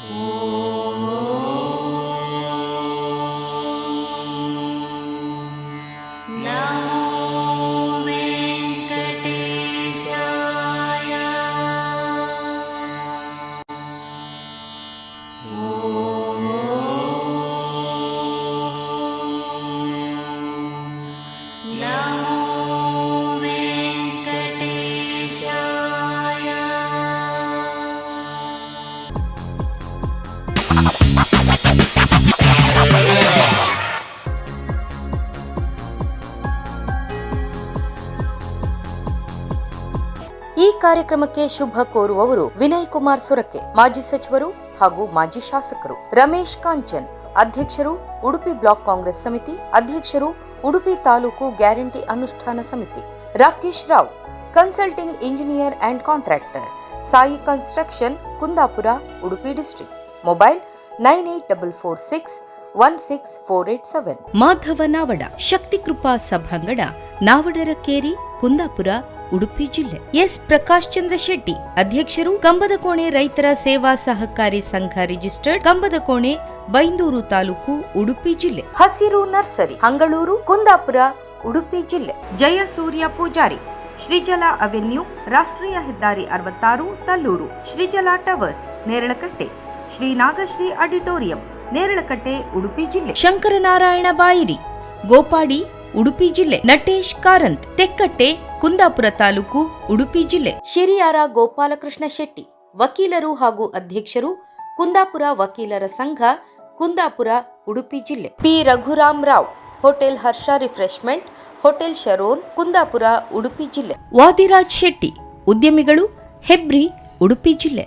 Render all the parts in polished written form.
ಈ ಕಾರ್ಯಕ್ರಮಕ್ಕೆ ಶುಭ ಕೋರುವವರು ವಿನಯ್ ಕುಮಾರ್ ಸೊರಕೆ, ಮಾಜಿ ಸಚಿವರು ಹಾಗೂ ಮಾಜಿ ಶಾಸಕರು. ರಮೇಶ್ ಕಾಂಚನ್, ಅಧ್ಯಕ್ಷರು ಉಡುಪಿ ಬ್ಲಾಕ್ ಕಾಂಗ್ರೆಸ್ ಸಮಿತಿ, ಅಧ್ಯಕ್ಷರು ಉಡುಪಿ ತಾಲೂಕು ಗ್ಯಾರಂಟಿ ಅನುಷ್ಠಾನ ಸಮಿತಿ. Rakesh Rao, consulting engineer and contractor, Sai construction, Kundapura, Udupi district. Mobile 9844616487. Madhava Navada, Shakti Krupa ಸಭಾಂಗಣ, ನಾವಡರ ಕೇರಿ, ಕುಂದಾಪುರ, ಉಡುಪಿ ಜಿಲ್ಲೆ. ಎಸ್ ಪ್ರಕಾಶ್ ಚಂದ್ರ ಶೆಟ್ಟಿ, ಅಧ್ಯಕ್ಷರು ಕಂಬದಕೋಣೆ ರೈತರ ಸೇವಾ ಸಹಕಾರಿ ಸಂಘ ರಿಜಿಸ್ಟರ್ಡ್, ಕಂಬದಕೋಣೆ, ಬೈಂದೂರು ತಾಲೂಕು, ಉಡುಪಿ ಜಿಲ್ಲೆ. ಹಸಿರು ನರ್ಸರಿ, ಹಂಗಳೂರು, ಕುಂದಾಪುರ, ಉಡುಪಿ ಜಿಲ್ಲೆ. ಜಯಸೂರ್ಯ ಪೂಜಾರಿ, ಶ್ರೀಜಲ ಅವೆನ್ಯೂ, ರಾಷ್ಟ್ರೀಯ ಹೆದ್ದಾರಿ 66, ತಲ್ಲೂರು. ಶ್ರೀಜಲ ಟವರ್ಸ್, ನೇರಳಕಟ್ಟೆ. ಶ್ರೀ ನಾಗಶ್ರೀ ಆಡಿಟೋರಿಯಂ, ನೇರಳಕಟ್ಟೆ, ಉಡುಪಿ ಜಿಲ್ಲೆ. ಶಂಕರನಾರಾಯಣ ಬಾಯಿರಿ, ಗೋಪಾಡಿ, ಉಡುಪಿ ಜಿಲ್ಲೆ. ನಟೇಶ್ ಕಾರಂತ್, ತೆಕ್ಕಟ್ಟೆ, ಕುಂದಾಪುರ ತಾಲೂಕು, ಉಡುಪಿ ಜಿಲ್ಲೆ. ಶಿರಿಯಾರ ಗೋಪಾಲಕೃಷ್ಣ ಶೆಟ್ಟಿ, ವಕೀಲರು ಹಾಗೂ ಅಧ್ಯಕ್ಷರು ಕುಂದಾಪುರ ವಕೀಲರ ಸಂಘ, ಕುಂದಾಪುರ, ಉಡುಪಿ ಜಿಲ್ಲೆ. ಪಿ ರಘುರಾಮ್ ರಾವ್, ಹೋಟೆಲ್ ಹರ್ಷ ರಿಫ್ರೆಶ್ಮೆಂಟ್, ಹೋಟೆಲ್ ಶರೋನ್, ಕುಂದಾಪುರ, ಉಡುಪಿ ಜಿಲ್ಲೆ. ವಾದಿರಾಜ್ ಶೆಟ್ಟಿ, ಉದ್ಯಮಿಗಳು, ಹೆಬ್ರಿ, ಉಡುಪಿ ಜಿಲ್ಲೆ.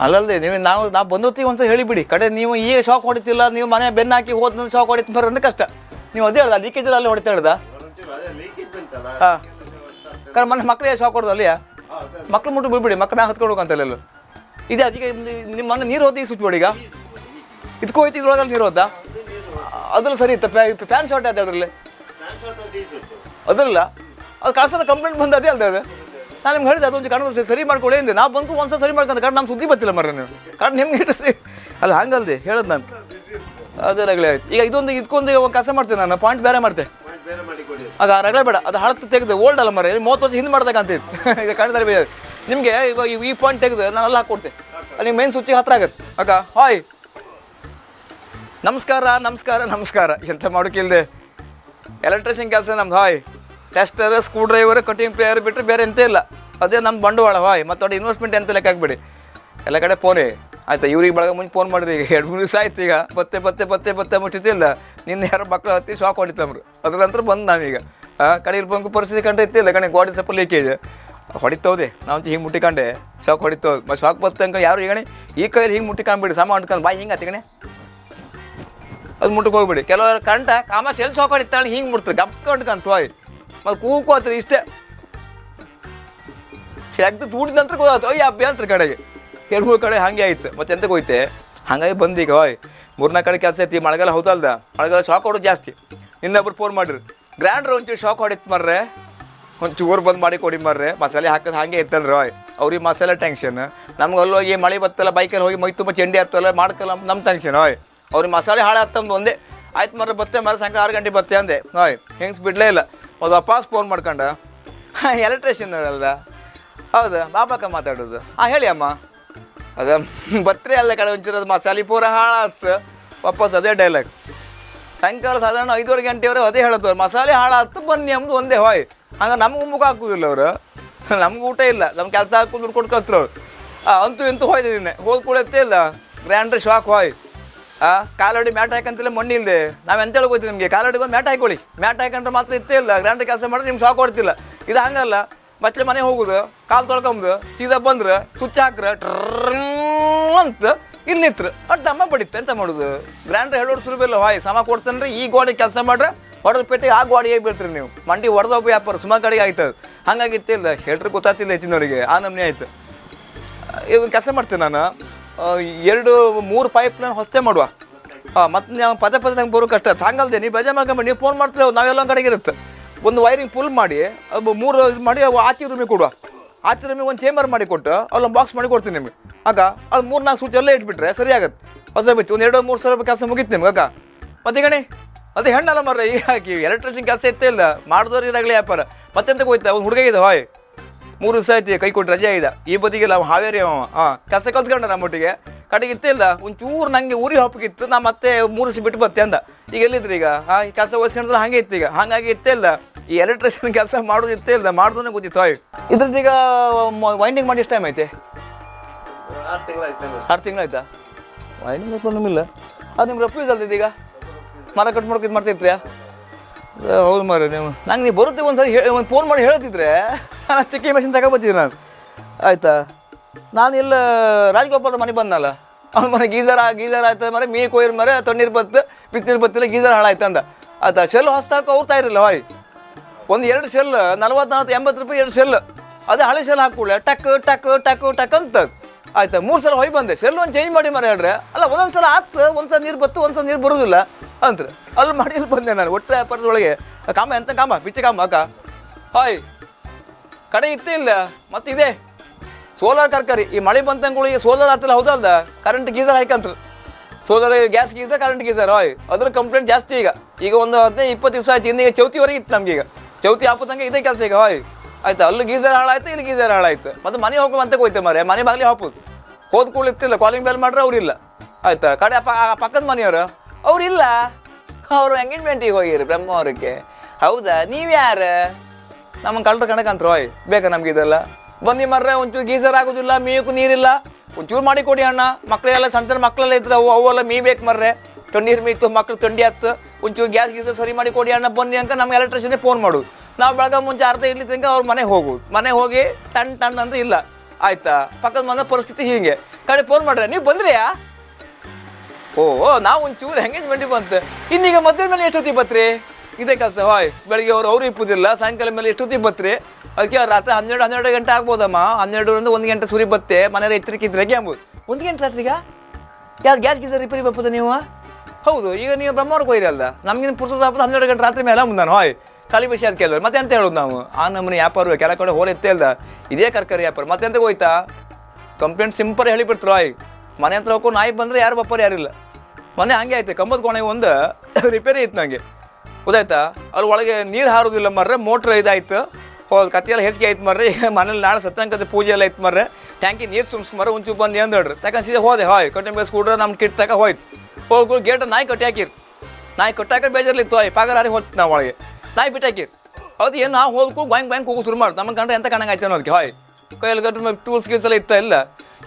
ಅಲ್ಲದೆ ನೀವು ನಾವು ಬಂದೋತಿಗೆ ಒಂದ್ಸಲ ಹೇಳಿಬಿಡಿ ಕಡೆ ನೀವು ಈಗ ಶಾಕ್ ಹೊಡಿತಿಲ್ಲ, ನೀವು ಮನೆ ಬೆನ್ನ ಹಾಕಿ ಹೋದ ಶಾಕ್ ಹೊಡಿತ ಬರೋದು ಕಷ್ಟ. ನೀವು ಅದೇ ಹೇಳ್ದ ಲೀಕೇಜ್ ಅಲ್ಲಿ ಹೊಡಿತಾ ಹೇಳ್ದ. ಹಾಂ कारण मन मक्ळे ಶಾಕ್ ಹೊಡೆದು ಅಲ್ಲಿಯ ಮಕ್ಳು ಮುಟ್ಟು ಬಿಡ್ಬಿಡಿ, ಮಕ್ಕಳನ್ನ ಹತ್ಕೊಂಡು ಹೋಗಂತಲ್ಲ ಇದೆ. ಅದಕ್ಕೆ ನಿಮ್ಮ ಮನೆ ನೀರು ಹೋದ ಈಗ ಸ್ವಿಚ್ ಬೋರ್ಡ್ ಈಗ ಇದಕ್ಕೂ ಹೋಯ್ತು, ಇದ್ರೊಳಗಲ್ಲಿ ನೀರು ಹೋದ ಅದ್ರಲ್ಲಿ ಸರಿ ಇತ್ತು. ಫ್ಯಾನ್ ಶಾರ್ಟ್ ಆದ ಅದರಲ್ಲಿ ಅದಲ್ಲ, ಅದು ಕಳ್ಸೋದ ಕಂಪ್ಲೇಂಟ್ ಬಂದು ಅದೇ ಅಲ್ದ ಅದು. ನಾನು ನಿಮ್ಗೆ ಹೇಳಿದೆ ಅದೊಂದು ಕಣ್ಣು ಸರಿ ಮಾಡ್ಕೊಳ್ಳಿ ಅಂದೆ. ನಾವು ಬಂದು ಒಂದ್ಸಲ ಸರಿ ಮಾಡ್ಕೊಂತ ಕಾರಣ ನಮ್ಮ ಸುದ್ದಿ ಬರ್ತಿಲ್ಲ ಮರ ನೀವು ಕಾರಣ ನಿಮ್ಗೆ ಅಲ್ಲ ಹಂಗಲ್ದೆ ಹೇಳೋದು ನಾನು ಅದೇ ರಗಳೆ ಆಯ್ತು. ಈಗ ಇದಕ್ಕೊಂದು ಕೆಲಸ ಮಾಡ್ತೇನೆ ನಾನು, ಪಾಯಿಂಟ್ ಬೇರೆ ಮಾಡ್ತೆ ಆಗ ರಗಳೆ ಬೇಡ, ಅದು ಹಳತ್ತು ತೆಗೆದು ಓಲ್ಡ್ ಅಲ್ಲ ಮರ 30 ವರ್ಷ ಹಿಂದೆ ಮಾಡ್ದಾಗ ಅಂತ ಈಗ ಕಾಣ್ತಾರೆ ಬೇರೆ ನಿಮಗೆ. ಇವಾಗ ಈ ಪಾಯಿಂಟ್ ತೆಗೆದು ನಾನು ಅಲ್ಲಿ ಹಾಕ್ಕೊಡ್ತೆ, ಅಲ್ಲಿ ಮೇನ್ ಸ್ವಿಚ್ಚಿಗೆ ಹತ್ರ ಆಗತ್ತೆ. ಅಕ್ಕ ಹಾಯ್ ನಮಸ್ಕಾರ ನಮಸ್ಕಾರ ನಮಸ್ಕಾರ ಎಂತ ಮಾಡೋಕ್ಕಿಲ್ಲದೆ ಎಲೆಕ್ಟ್ರಿಷಿಯನ್ ಕೆಲಸ ನಮ್ದು. Hi tester, screw driver, cutting player ಬಿಟ್ಟರೆ ಬೇರೆ ಎಂತ ಇಲ್ಲ, ಅದೇ ನಮ್ಮ ಬಂಡವಾಳ. ಹಾಯ್ ಮತ್ತು ಅವ್ರ ಇನ್ವೆಸ್ಟ್ಮೆಂಟ್ ಎಂತ ಲೆಕ್ಕ ಹಾಕ್ಬೇಡಿ, ಎಲ್ಲ ಕಡೆ ಫೋನೇ ಆಯ್ತಾ. ಇವ್ರಿಗೆ ಬೆಳಗ್ಗೆ ಮುಂಚೆ ಫೋನ್ ಮಾಡಿದ್ರಿ, ಈಗ 2-3 ದಿವಸ ಆಯ್ತು. ಈಗ ಬತ್ತೆ ಮುಟ್ಟಿತಿಲ್ಲ, ನಿನ್ನ ಯಾರು ಮಕ್ಕಳು ಹತ್ತಿ ಶಾಕ್ ಹೊಡಿತಮ್ರು. ಅದ್ರ ನಂತರ ಬಂದು ನಾವೀಗ ಕಡೆ ಇರ್ಬೇಕು ಪರಿಸ್ಥಿತಿ ಕಂಡು ಇತ್ತಿಲ್ಲ ಕಣೆ, ಗಾಡಿ ಸ್ವಲ್ಪ ಲೀಕೇಜ್ ಹೊಡಿತೋದೆ. ನಾವು ಹಿಂಗೆ ಮುಟ್ಟಿಕೊಂಡೆ ಶಾಕ್ ಹೊಡಿತೋದು. ಮತ್ತು ಶಾಕ್ ಬರ್ತಂಕ ಯಾರು ಈಗ ಈ ಕೈಯಲ್ಲಿ ಹಿಂಗೆ ಮುಟ್ಟಿಕೊಂಡ್ಬಿಡಿ, ಸಾಮಾನು ಹೊಡ್ಕೊಂಡು ಬಾಯಿ ಹಿಂಗೆ ಹತ್ತಿಗಣೆ ಅದು ಮುಟ್ಟಕ್ಕೆ ಹೋಗ್ಬಿಡಿ. ಕೆಲವರು ಕಂಟ ಕಾಮರ್ಸ್ ಎಲ್ಲಿ ಶಾಕ್ ಹೊಡಿತಾಳೆ ಹಿಂಗೆ ಮುಟ್ತಾರೆ ಗಪ್ಪ ಹೊಡ್ಕಂತ ಹೋಯ್ ಮತ್ತು ಕೂಕು ಹತ್ರ ಇಷ್ಟೇ ಎಗ್ದು ತೂಡಿದ ನಂತರ ಗೊತ್ತಾಯ್ತು ಅಯ್ಯ ಅಭ್ಯಂತರ ಕಡೆಗೆ 2-3 ಕಡೆ ಹಾಗೆ ಆಯ್ತು. ಮತ್ತೆ ಎಂತಕ್ಕೆ ಹೋಯ್ತೆ ಹಾಗಾಗಿ ಬಂದೀಗ ಹೋಯ್ 3-4 ಕಡೆ ಕೆಲಸ ಐತಿ. ಮಳೆಗಾಲ ಹೌದಲ್ದ, ಮಳೆಗಾಲ ಶಾಕ್ ಹೊಡೋದು ಜಾಸ್ತಿ. ಇನ್ನೊಬ್ರು ಫೋನ್ ಮಾಡಿರಿ, ಗ್ರ್ಯಾಂಡ್ರ್ ಒಂಚೂರು ಶಾಕ್ ಹೊಡಿತು ಮರ್ರೆ, ಒಂಚೂರು ಬಂದು ಮಾಡಿ ಕೊಡಿ ಮರ್ರೆ. ಮಸಾಲೆ ಹಾಕೋದು ಹಾಗೆ ಇತ್ತಂದ್ರೆ ಹೋಯ್ ಅವ್ರಿಗೆ ಮಸಾಲೆ ಟೆನ್ಷನ್, ನಮ್ಗೆ ಅಲ್ಲಿ ಹೋಗಿ ಮಳೆ ಬತ್ತಲ್ಲ ಬೈಕಲ್ಲಿ ಹೋಗಿ ಮೈ ತುಂಬ ಚೆಂಡಿ ಹತ್ತಲ್ಲ ಮಾಡ್ಕಲ್ಲ ನಮ್ಮ ಟೆನ್ಷನ್. ಹೋಯ್ ಅವ್ರಿಗೆ ಮಸಾಲೆ ಹಾಳು ಹತ್ತಮ್ದು ಒಂದೇ ಆಯ್ತು ಮರ್ರೆ ಬತ್ತೆ ಮರ ಸಾಯಂಕಾಲ 6 ಗಂಟೆ ಬತ್ತೆ ಅಂದೆ. ಹೋಯ್ ಹೆಂಗೆ ಬಿಡಲೇ ಇಲ್ಲ. ಅದು ವಾಪಸ್ ಫೋನ್ ಮಾಡ್ಕೊಂಡ ಎಲೆಕ್ಟ್ರಿಷಿಯನ್ ಅಲ್ದ ಹೌದಾ ಬಾಬಾಕ ಮಾತಾಡೋದು. ಹೇಳಿ ಅಮ್ಮ ಅದ ಬಟ್ಟರೆ ಅಲ್ಲ ಕಡೆ ಒಂಚೂರು ಅದು ಮಸಾಲೆ ಪೂರ ಹಾಳಾತು. ವಾಪಸ್ ಅದೇ ಡೈಲಾಗ್. ಸಾಯಂಕಾಲ ಸಾಧಾರಣ 5:30 ಗಂಟೆವರೆಗೆ ಅದೇ ಹೇಳೋದು, ಮಸಾಲೆ ಹಾಳಾತು ಬನ್ನಿ ಅಂಬದು ಒಂದೇ. ಹೋಯ್ ಹಂಗೆ ನಮ್ಗೆ ಮುಖ ಹಾಕುದಿಲ್ಲ ಅವರು, ನಮ್ಗೆ ಊಟ ಇಲ್ಲ, ನಮ್ಮ ಕೆಲಸ ಹಾಕೊಂಡು ದುಡ್ಡು ಕೊಟ್ಟು ಕಳ್ಸ್ರು ಅವ್ರು. ಅಂತೂ ಎಂತೂ ಹೋಯ್ತು ನಿನ್ನೆ ಹೋದ್ ಕೊಡತ್ತೇ ಇಲ್ಲ. ಗ್ರ್ಯಾಂಡ್ರ್ ಶಾಕ್ ಹೋಯ್ ಕಾಲಡಿ ಮ್ಯಾಟ್ ಹಾಕಂತಿಲ್ಲ ಮಣ್ಣಿ ಇಲ್ಲದೆ. ನಾವು ಎಂತ ಹೇಳ್ಕೋತೀವಿ ನಿಮಗೆ, ಕಾಲಡಿಗೆ ಒಂದು ಮ್ಯಾಟ್ ಹಾಕೊಳ್ಳಿ, ಮ್ಯಾಟ್ ಹಾಕೊಂಡ್ರೆ ಮಾತ್ರ ಇತ್ತೇ ಇಲ್ಲ. ಗ್ರ್ಯಾಂಡ್ರ್ ಕೆಲಸ ಮಾಡಿದ್ರೆ ನಿಮ್ಗೆ ಶಾಕ್ ಹೊಡ್ತಿಲ್ಲ. ಇದು ಹಂಗಲ್ಲ, ಮತ್ತೆ ಮನೆ ಹೋಗುದು ಕಾಲು ತೊಳ್ಕೊಂಬುದು ಸೀದಾ ಬಂದ್ರೆ ಸ್ವಿಚ್ ಹಾಕ್ರೆ ಅಂತ ಇಲ್ಲಿ ನಿಂತ್ರು ಅಟ್ಟು ಅಮ್ಮ ಬಡಿತ್ತೆ. ಎಂತ ಮಾಡೋದು, ಗ್ರ್ಯಾಂಡ್ರ್ ಹೇಳೋರು ಸುಲಭ ಹಾಯ್ ಸಮ ಕೊಡ್ತಾನೆ. ಈ ಗೋಡಿ ಕೆಲಸ ಮಾಡ್ರೆ ಹೊಡೆದ ಪೆಟ್ಟಿಗೆ ಆ ಗೋಡಿಗೆ ಬೀಳ್ತೀರಿ ನೀವು. ಮಂಡಿ ಹೊಡೆದೊಬ್ಬ ವ್ಯಾಪಾರ ಸುಮಾರು ಕಡೆಗೆ ಆಯ್ತದೆ. ಹಂಗಾಗಿತ್ತೇ ಇಲ್ಲ, ಹೇಳ್ರಿ ಗೊತ್ತಾಗ್ತಿಲ್ಲ ಹೆಚ್ಚಿನವರಿಗೆ. ಆ ನಮ್ನೆ ಆಯ್ತು. ಇವಾಗ ಕೆಲಸ ಮಾಡ್ತೀನಿ ನಾನು, 2-3 ಪೈಪ್ ಲೈನ್ ಹೊಸತೆ ಮಾಡುವ ಮತ್ತು ನಾವು ಪದೇ ನಂಗೆ ಬರೋ ಕಷ್ಟ ಹಂಗಲ್ದೆ ನೀವು ಬೇಜಾರು ಮಾಡ್ಕೊಂಬಿಡಿ ನೀವು ಫೋನ್ ಮಾಡ್ತೀವಿ ನಾವೆಲ್ಲ ಒಂದು ಕಡೆಗೆ ಇರುತ್ತೆ ಒಂದು ವೈರಿಂಗ್ ಫುಲ್ ಮಾಡಿ ಅದು 3 ಇದು ಮಾಡಿ ಅವು ಆಚೆ ರೂಮಿಗೆ ಕೊಡುವ ಆಚೆ ರೂಮಿಗೆ ಒಂದು ಚೇಂಬರ್ ಮಾಡಿ ಕೊಟ್ಟು ಅಲ್ಲೊಂದು ಬಾಕ್ಸ್ ಮಾಡಿ ಕೊಡ್ತೀನಿ ನಿಮಗೆ ಅಕ್ಕ ಅದು 3-4 ಸ್ವಿಚ್ ಎಲ್ಲ ಇಟ್ಬಿಟ್ರೆ ಸರಿ ಆಗುತ್ತೆ ಹೊಸ ಬಿತ್ತು ಒಂದು 2-3 ಸಾವಿರ ರೂಪಾಯಿ ಕೆಲಸ ಮುಗೀತು ನಿಮ್ಗೆ ಅಕ್ಕ ಮತ್ತೆ ಗಣಿ ಅದೇ ಹೆಣ್ಣಲ್ಲ ಮರ್ರೆ ಈಗ ಹಾಕಿ ಎಲೆಕ್ಟ್ರಿಷಿಯನ್ ಕೆಲಸ ಇತ್ತೇ ಇಲ್ಲ ಮಾಡಿದವ್ರು ಇರಾಗಲಿ ವ್ಯಾಪಾರ ಮತ್ತೆಂತ ಹೋಯ್ತಾ ಒಂದು ಹುಡುಗ ಇದೆ ಹಾಯ್ 3 ದಿವಸ ಆಯ್ತು ಕೈ ಕೊಟ್ಟು ರಜೆ ಆಗಿದೆ ಈ ಬದಿಗೆಲ್ಲ ಅವ ಹಾವೇರಿ ಅವ ಕೆಲಸ ಕಲ್ತ್ಕೊಂಡ ನಮ್ಮೊಟ್ಟಿಗೆ ಕಡೆಗೆ ಇತ್ತಿಲ್ಲ ಒಂಚೂರು ನನಗೆ ಊರಿಗೆ ಹೋಗಕ್ಕಿತ್ತು ನಾ ಮತ್ತೆ 3 ದಿವಸ ಬಿಟ್ಟು ಬತ್ತೆ ಅಂದ ಈಗ ಎಲ್ಲಿದ್ರಿ ಈಗ ಈ ಕೆಲಸ ಓದಿಸ್ಕೊಂಡ್ರೆ ಹಾಗೆ ಇತ್ತು ಈಗ ಹಾಗಾಗಿ ಇತ್ತೇ ಇಲ್ಲ ಈ ಎಲೆಕ್ಟ್ರಿಷಿಯನ್ ಕೆಲಸ ಮಾಡೋದು ಇತ್ತೇ ಇಲ್ಲ ಮಾಡೋದನ್ನೇ ಗೊತ್ತಿತ್ತು ಹಾಯ್ ಇದ್ರದ್ದು ಈಗ ವೈಂಡಿಂಗ್ ಮಾಡಿ ಎಷ್ಟು ಟೈಮ್ ಐತೆ 6 ತಿಂಗಳಾಯ್ತಾ ವೈಂಡಿಂಗ್ ಪ್ರಾಬ್ಲಮ್ ಇಲ್ಲ ಅದು ನಿಮ್ಗೆ ರಫ್ಯೂಸ್ ಅಲ್ದಿದ್ದು ಈಗ ಮರ ಕಟ್ ಮಾಡ್ಕೊಂಡು ಇದು ಮಾಡ್ತಿರ್ತೀಯಾ ಹೌದು ಮಾರ ನೀವು ಬರುತ್ತೆ ಒಂದು ಸರಿ ಒಂದು ಫೋನ್ ಮಾಡಿ ಹೇಳ್ತಿದ್ರೆ ನಾನು ಚಿಕ್ಕಿ ಮೆಷಿನ್ ತಗೊಬತ್ತೀನಿ ನಾನು ಆಯಿತಾ ನಾನು ಇಲ್ಲ ರಾಜಗೋಪಾಲ ಮನೆ ಬಂದಲ್ಲ ಅವ್ನ ಮನೆ ಗೀಸರ್ ಆಯ್ತದೆ ಮರೆ ಮೀ ಕೊಯ್ರು ಮರೆ ತಣ್ಣೀರು ಬತ್ತು ಬಿಸಿನೀರು ಬತ್ತಿಲ್ಲ ಗೀಸರ್ ಹಾಳಾಯ್ತು ಅಂದ ಆಯ್ತಾ ಶೆಲ್ ಹೊಸ್ತಾಕ ಹೋಗ್ತಾ ಇರಲಿಲ್ಲ ಹಾಯ್ ಒಂದು 2 ಶೆಲ್ 40-80 ರೂಪಾಯಿ 2 ಶೆಲ್ ಅದೇ ಹಳೆ ಶೆಲ್ ಹಾಕೊಳ್ಳೆ ಟಕ್ ಟಕ್ ಟಕ್ ಟಕ್ ಅಂತ ಆಯ್ತಾ 3 ಸಲ ಹೋಗಿ ಬಂದೆ ಶೆಲ್ ಒಂದು ಚೇಂಜ್ ಮಾಡಿ ಮರ ಹೇಳ್ರೆ ಅಲ್ಲ ಒಂದೊಂದು ಸಲ ಆತು ಒಂದ್ಸಲ ನೀರು ಬತ್ತು ಒಂದ್ಸಲ ನೀರು ಬರೋದಿಲ್ಲ ಅಂತಾರೆ ಅಲ್ಲಿ ಮಾಡಿ ಇಲ್ಲಿ ಬಂದೆ ನಾನು ಒಟ್ಟರೆ ವ್ಯಾಪಾರದೊಳಗೆ ಕಾಮ ಎಂತ ಕಾಮ ಬಿಚ್ಚೆ ಕಾಮ ಅಕ್ಕ ಹಾಯ್ ಕಡೆ ಇತ್ತೇ ಇಲ್ಲ ಮತ್ತಿದೆ ಸೋಲಾರ್ ತರಕಾರಿ ಈ ಮಳೆ ಬಂತಂಗಳಿಗೆ ಸೋಲಾರ್ ಆಗ್ತಿಲ್ಲ ಹೌದಲ್ದ ಕರೆಂಟ್ ಗೀಸರ್ ಹಾಕಂತ್ರು solar gas geyser current geyser ಹಾಯ್ ಅದ್ರ ಕಂಪ್ಲೇಂಟ್ ಜಾಸ್ತಿ ಈಗ ಒಂದು 15-20 ದಿವಸ ಆಯ್ತು ಇನ್ನೀಗ ಚೌತಿವರೆಗೆ ಇತ್ತು ನಮ್ಗೆ ಈಗ ಚೌತಿ ಹಾಪದಂಗೆ ಇದೇ ಕೆಲಸ ಈಗ ಹಾಯ್ ಆಯ್ತಾ ಅಲ್ಲಿ ಗೀಸರ್ ಹಾಳಾಯ್ತು ಇಲ್ಲಿ ಗೀಸರ್ ಹಾಳಾಯ್ತು ಮತ್ತೆ ಮನೆ ಹೋಗ್ಕೊಂಡು ಅಂತ ಹೋಯ್ತೆ ಮರೆ ಮನೆ ಬಾಗಿಲಿ ಹಾಪುದು ಹೋದ್ ಕೂಡ ಇತ್ತಿಲ್ಲ ಕಾಲಿಂಗ್ ಬೆಲ್ ಮಾಡ್ರೆ ಅವ್ರಿಲ್ಲ ಆಯ್ತಾ ಕಡೆ ಪಕ್ಕದ ಮನೆಯವರು ಅವ್ರಿಲ್ಲ ಅವರು ಎಂಗೇಜ್ಮೆಂಟಿಗೆ ಹೋಗಿರಿ ಬ್ರಹ್ಮವರಕ್ಕೆ ಹೌದಾ ನೀವು ಯಾರು ನಮ್ಮನ್ನು ಕಳ್ರ ಕಣಕಂತ್ರು ಹೋಯ್ ಬೇಕಾ ನಮ್ಗೆ ಇದೆಲ್ಲ ಬಂದು ಮರ್ರೆ ಒಂಚೂರು ಗೀಸರ್ ಆಗೋದಿಲ್ಲ ಮೀಕು ನೀರಿಲ್ಲ ಒಂಚೂರು ಮಾಡಿ ಕೊಡಿ ಅಣ್ಣ ಮಕ್ಕಳೆಲ್ಲ ಸಣ್ಣ ಮಕ್ಕಳೆಲ್ಲ ಇದ್ರೆ ಅವೆಲ್ಲ ಮೀ ಬೇಕು ಮರ್ರೆ ತಣ್ಣೀರು ಮೀತು ಮಕ್ಳು ತಂಡಿ ಹತ್ತು ಒಂಚೂರು ಗ್ಯಾಸ್ ಗೀಸರ್ ಸರಿ ಮಾಡಿ ಕೊಡಿ ಅಣ್ಣ ಬನ್ನಿ ಅಂಕ ನಮ್ಗೆ ಎಲೆಕ್ಟ್ರಿಷಿಯನ್ನೇ ಫೋನ್ ಮಾಡೋದು ನಾವು ಬೆಳಗ್ಗೆ ಮುಂಚೆ ಅರ್ಧ ಇಡ್ಲಿ ತನಕ ಅವ್ರ ಮನೆಗೆ ಹೋಗೋದು ಮನೆಗೆ ಹೋಗಿ ಟಣ್ ಅಂದ್ರೆ ಇಲ್ಲ ಆಯ್ತಾ ಪಕ್ಕದ ಮನೆ ಪರಿಸ್ಥಿತಿ ಹೀಗೆ ಕಡೆ ಫೋನ್ ಮಾಡ್ರೆ ನೀವು ಬಂದ್ರಿಯಾ ಓ ನಾವು ಒಂಚೂರು ಎಂಗೇಜ್ಮೆಂಟಿಗೆ ಬಂತು ಇನ್ನೀಗ ಮದುವೆ ಮೇಲೆ ಎಷ್ಟೊತ್ತಿಗೆ ಬತ್ರಿ ಇದೇ ಕೆಲಸ ಹಾಯ್ ಬೆಳಿಗ್ಗೆ ಅವ್ರು ಇಪ್ಪುದಿಲ್ಲ ಸಾಯಂಕಾಲ ಮೇಲೆ ಎಷ್ಟೊತ್ತಿಗೆ ಬತ್ರಿ ಅದಕ್ಕೆ ರಾತ್ರಿ 12 ಗಂಟೆ ಆಗ್ಬೋದಮ್ಮ 12ರಿಂದ 1 ಗಂಟೆ ಸುರಿ ಬತ್ತೆ ಮನೇಲಿ ಎತ್ತರಿಕಿದ್ರೆ ಅಂಬೋದು 1 ಗಂಟೆ ರಾತ್ರಿಗ ಯಾವ್ದು ಗ್ಯಾಸ್ ಗೀಸರ್ ರಿಪೇರಿ ಬಪ್ಪದ ನೀವು ಹೌದು ಈಗ ನೀವು ಬ್ರಹ್ಮವ್ರಿಗೆ ಹೋಗಿರಲ್ದ ನಮ್ಗಿನ ಪುರ್ಸೋದು ಆಗ್ಬೋದು 12 ಗಂಟೆ ರಾತ್ರಿ ಮೇಲೆ ಮುಂದಾನು ಹಾಯ್ ಖಾಲಿ ಬಸಿ ಅದು ಕೇಳಿದ್ರು ಮತ್ತೆ ಅಂತ ಹೇಳೋದು ನಾವು ಆ ನಮ್ಮನೆ ವ್ಯಾಪಾರ ಕೆಲ ಕಡೆ ಹೋಲ್ ಎತ್ತೇ ಅಲ್ದ ಇದೇ ಕರ್ಕರಿ ವ್ಯಾಪಾರ ಮತ್ತೆ ಎಂತ ಹೋಯ್ತಾ ಕಂಪ್ಲೇಂಟ್ ಸಿಂಪಲ್ ಹೇಳಿಬಿಡ್ತಾರೆ ಹಾಯ್ ಮನೆ ಹತ್ರ ಹೋಗ್ಕೊಂಡು ನಾಯಿ ಬಂದರೆ ಯಾರು ಬಪ್ಪರು ಯಾರಿಲ್ಲ ಮನೆ ಹಂಗೆ ಆಯ್ತು ಕಂಬದ ಕೋಣೆ ಒಂದು ರಿಪೇರಿ ಇತ್ತು ನನಗೆ ಗೊತ್ತಾಯ್ತಾ ಅಲ್ಲಿ ಒಳಗೆ ನೀರು ಹಾರೋದಿಲ್ಲ ಮರ್ರೆ ಮೋಟ್ರ್ ಇದಾಯ್ತು ಕತ್ತಿಯೆಲ್ಲ ಹೆಚ್ಚಿಗೆ ಆಯ್ತು ಮರ್ರೆ ಈಗ ಮನೇಲಿ ನಾಳೆ ಸತ್ಯಂಕದ ಪೂಜೆ ಎಲ್ಲ ಐತೆ ಮರ್ರೆ ಟ್ಯಾಂಕಿ ನೀರು ತುಂಬಿಸ್ಮರ ಒಂಚೂರು ಬಂದು ಏನು ಹೇಳ್ರಿ ತಗೊಂಡು ಸೀದಾ ಹೋದೆ ಹಾಯ್ ಕಟ್ಟಿಂಗ್ ಬೇಸ್ ಕೂಡ್ರೆ ನಮ್ಮ ಕಿಟ್ ತಗ ಹೋಯ್ತು ಹೋಗಿ ಗೇಟ್ ನಾಯಿ ಕಟ್ಟಿ ಹಾಕಿರಿ ನಾಯಿ ಕಟ್ಟಿ ಹಾಕಿ ಬೇಜಾರ್ಲಿತ್ತು ಹಾಯ್ ಪಾಗಾರಿ ಹೋಗ್ತು ನಾವು ಒಳಗೆ ನಾಯಿ ಬಿಟ್ಟು ಹಾಕಿರಿ ಹೌದು ಏನು ನಾವು ಹೋದ್ಕೂ ಬ್ಯಾಂಕ್ ಹೋಗೋ ಶುರು ಮಾಡಿ ನಮ್ಮ ಕಂಡ್ರೆ ಎಂತ ಕಣಂಗಾಯ್ತು ಅನ್ನೋದಕ್ಕೆ ಹಾಯ್ ಕೈಯಲ್ಲಿ ಗಟ್ಟ ಟೂಲ್ಸ್ ಗೀಲ್ಸ್ ಎಲ್ಲ ಇತ್ತ ಇಲ್ಲ